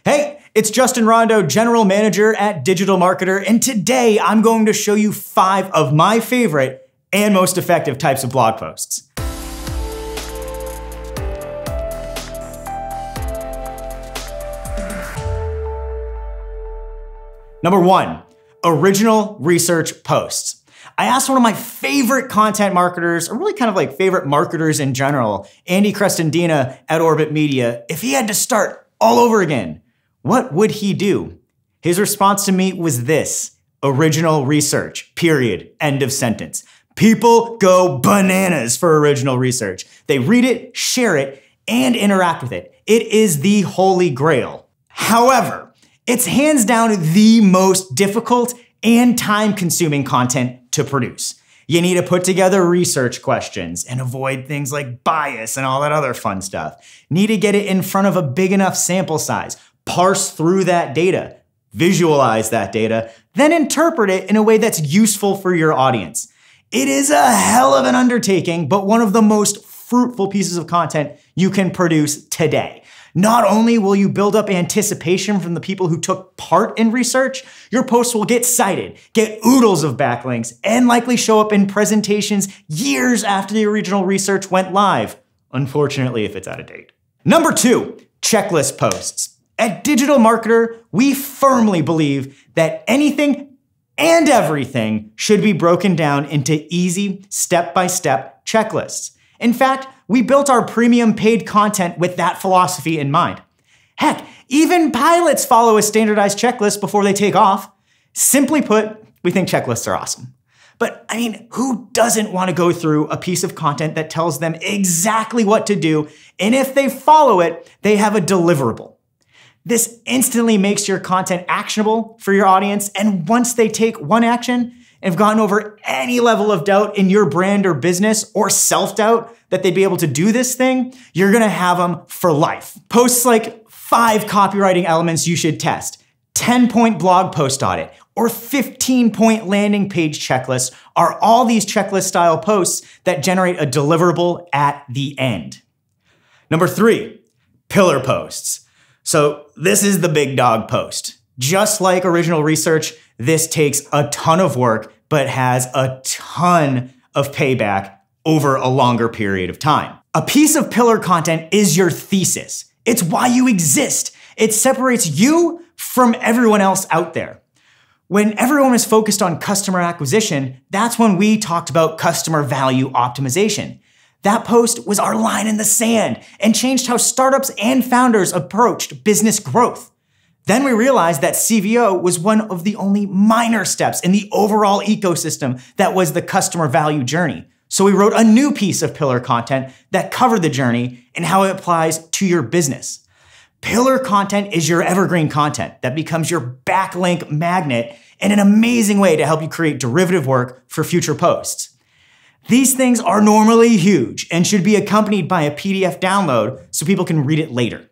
Hey, it's Justin Rondeau, General Manager at DigitalMarketer, and today I'm going to show you 5 of my favorite and most effective types of blog posts. Number 1, original research posts. I asked one of my favorite content marketers, or really kind of like favorite marketers in general, Andy Crestandina at Orbit Media, if he had to start all over again, what would he do? His response to me was this: original research, period, end of sentence. People go bananas for original research. They read it, share it, and interact with it. It is the holy grail. However, it's hands down the most difficult and time-consuming content to produce. You need to put together research questions and avoid things like bias and all that other fun stuff. Need to get it in front of a big enough sample size, parse through that data, visualize that data, then interpret it in a way that's useful for your audience. It is a hell of an undertaking, but one of the most fruitful pieces of content you can produce today. Not only will you build up anticipation from the people who took part in research, your posts will get cited, get oodles of backlinks, and likely show up in presentations years after the original research went live. Unfortunately, if it's out of date. Number 2, checklist posts. At DigitalMarketer, we firmly believe that anything and everything should be broken down into easy, step-by-step checklists. In fact, we built our premium paid content with that philosophy in mind. Heck, even pilots follow a standardized checklist before they take off. Simply put, we think checklists are awesome. But I mean, who doesn't want to go through a piece of content that tells them exactly what to do, and if they follow it, they have a deliverable? This instantly makes your content actionable for your audience, and once they take one action and have gotten over any level of doubt in your brand or business or self-doubt that they'd be able to do this thing, you're gonna have them for life. Posts like 5 copywriting elements you should test, 10-point blog post audit, or 15-point landing page checklist are all these checklist style posts that generate a deliverable at the end. Number 3, pillar posts. So this is the big dog post. Just like original research, this takes a ton of work, but has a ton of payback over a longer period of time. A piece of pillar content is your thesis. It's why you exist. It separates you from everyone else out there. When everyone is focused on customer acquisition, that's when we talked about customer value optimization. That post was our line in the sand and changed how startups and founders approached business growth. Then we realized that CVO was one of the only minor steps in the overall ecosystem that was the customer value journey. So we wrote a new piece of pillar content that covered the journey and how it applies to your business. Pillar content is your evergreen content that becomes your backlink magnet and an amazing way to help you create derivative work for future posts. These things are normally huge and should be accompanied by a PDF download so people can read it later.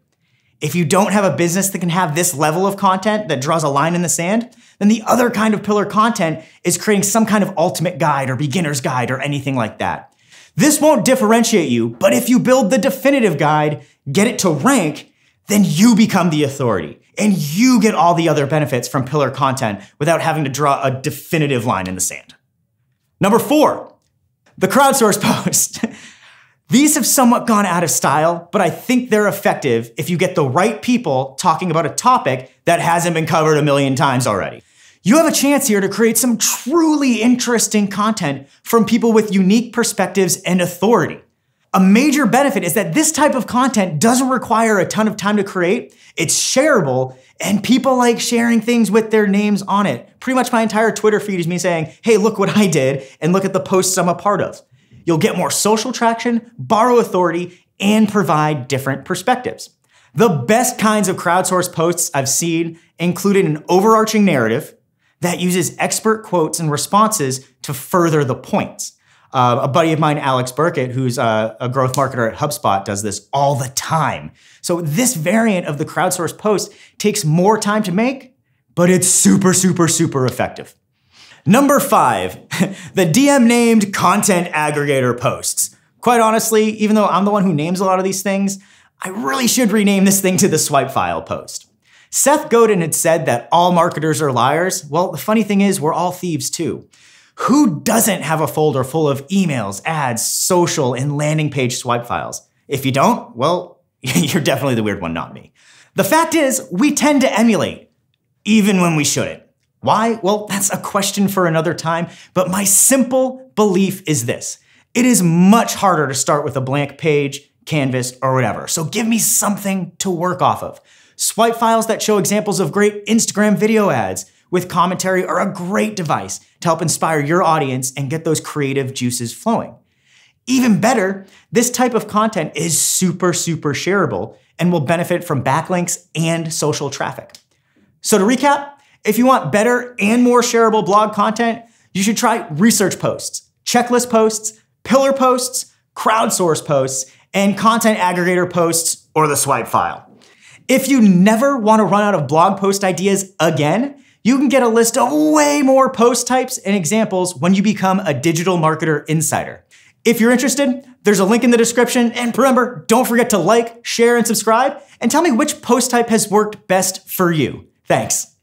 If you don't have a business that can have this level of content that draws a line in the sand, then the other kind of pillar content is creating some kind of ultimate guide or beginner's guide or anything like that. This won't differentiate you, but if you build the definitive guide, get it to rank, then you become the authority and you get all the other benefits from pillar content without having to draw a definitive line in the sand. Number 4, the crowdsource post. These have somewhat gone out of style, but I think they're effective if you get the right people talking about a topic that hasn't been covered a million times already. You have a chance here to create some truly interesting content from people with unique perspectives and authority. A major benefit is that this type of content doesn't require a ton of time to create, it's shareable, and people like sharing things with their names on it. Pretty much my entire Twitter feed is me saying, hey, look what I did, and look at the posts I'm a part of. You'll get more social traction, borrow authority, and provide different perspectives. The best kinds of crowdsourced posts I've seen included an overarching narrative that uses expert quotes and responses to further the points. A buddy of mine, Alex Burkett, who's a growth marketer at HubSpot, does this all the time. So this variant of the crowdsourced post takes more time to make, but it's super, super, super effective. Number 5, the DM named content aggregator posts. Quite honestly, even though I'm the one who names a lot of these things, I really should rename this thing to the swipe file post. Seth Godin had said that all marketers are liars. Well, the funny thing is we're all thieves too. Who doesn't have a folder full of emails, ads, social, and landing page swipe files? If you don't, well, you're definitely the weird one, not me. The fact is, we tend to emulate, even when we shouldn't. Why? Well, that's a question for another time, but my simple belief is this. It is much harder to start with a blank page, canvas, or whatever, so give me something to work off of. Swipe files that show examples of great Instagram video ads with commentary are a great device to help inspire your audience and get those creative juices flowing. Even better, this type of content is super shareable and will benefit from backlinks and social traffic. So to recap, if you want better and more shareable blog content, you should try research posts, checklist posts, pillar posts, crowdsource posts, and content aggregator posts, or the swipe file. If you never want to run out of blog post ideas again, you can get a list of way more post types and examples when you become a Digital Marketer Insider. If you're interested, there's a link in the description, and remember, don't forget to like, share, and subscribe, and tell me which post type has worked best for you. Thanks.